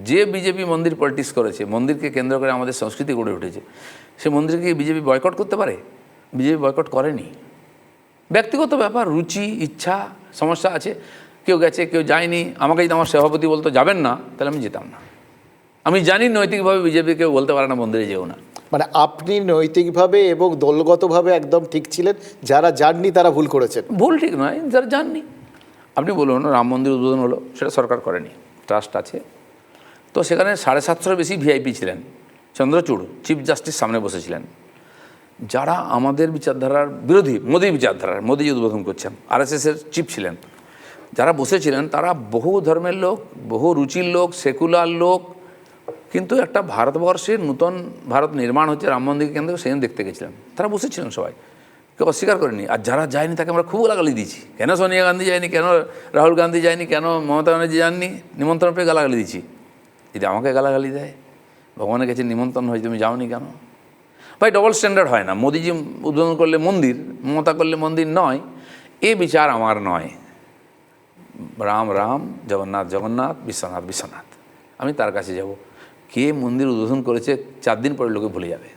যে বিজেপি মন্দির পলিটিক্স করেছে, মন্দিরকে কেন্দ্র করে আমাদের সংস্কৃতি গড়ে উঠেছে, সে মন্দিরকে বিজেপি বয়কট করতে পারে? বিজেপি বয়কট করেনি। ব্যক্তিগত ব্যাপার, রুচি, ইচ্ছা, সমস্যা আছে, কেউ গেছে কেউ যায়নি। আমাকে যদি আমার সভাপতি বলতো যাবেন না, তাহলে আমি যেতাম না। আমি জানি নৈতিকভাবে বিজেপি কেউ বলতে পারে না মন্দিরে যেও না। মানে আপনি নৈতিকভাবে এবং দলগতভাবে একদম ঠিক ছিলেন, যারা যাননি তারা ভুল করেছেন। ভুল ঠিক নয়, যারা যাননি। আপনি বলুন রাম মন্দির উদ্বোধন হলো, সেটা সরকার করেনি, ট্রাস্ট আছে। তো সেখানে 750 বেশি ভিআইপি ছিলেন। চন্দ্রচূড় চিফ জাস্টিস সামনে বসেছিলেন, যারা আমাদের বিচারধারার বিরোধী, মোদী বিচারধারার, মোদীজি উদ্বোধন করছেন, আরএসএসের চিফ ছিলেন। যারা বসেছিলেন তারা বহু ধর্মের লোক, বহু রুচির লোক, সেকুলার লোক, কিন্তু একটা ভারতবর্ষের নূতন ভারত নির্মাণ হচ্ছে রাম মন্দিরকে কেন্দ্র করে সেদিন দেখতে গেছিলেন। তারা বসেছিলেন, সবাই কেউ অস্বীকার করেনি। আর যারা যায়নি তাকে আমরা খুব গালাগালি দিয়েছি। কেন সোনিয়া গান্ধী যায়নি, কেন রাহুল গান্ধী যায়নি, কেন মমতা ব্যানার্জি যাননি, নিমন্ত্রণ পেয়ে গালাগালি দিয়েছি। যদি আমাকে গালাগালি দেয়, ভগবানের কাছে নিমন্ত্রণ হয়েছে তুমি যাওনি কেন? ভাই ডবল স্ট্যান্ডার্ড হয় না। মোদিজি উদ্বোধন করলে মন্দির, মমতা করলে মন্দির নয়, এ বিচার আমার নয়। রাম রাম, জগন্নাথ জগন্নাথ, বিশ্বনাথ বিশ্বনাথ। আমি তার কাছে যাব। কে মন্দির উদ্বোধন করেছে 4 দিন পরে লোকে ভুলে যাবে।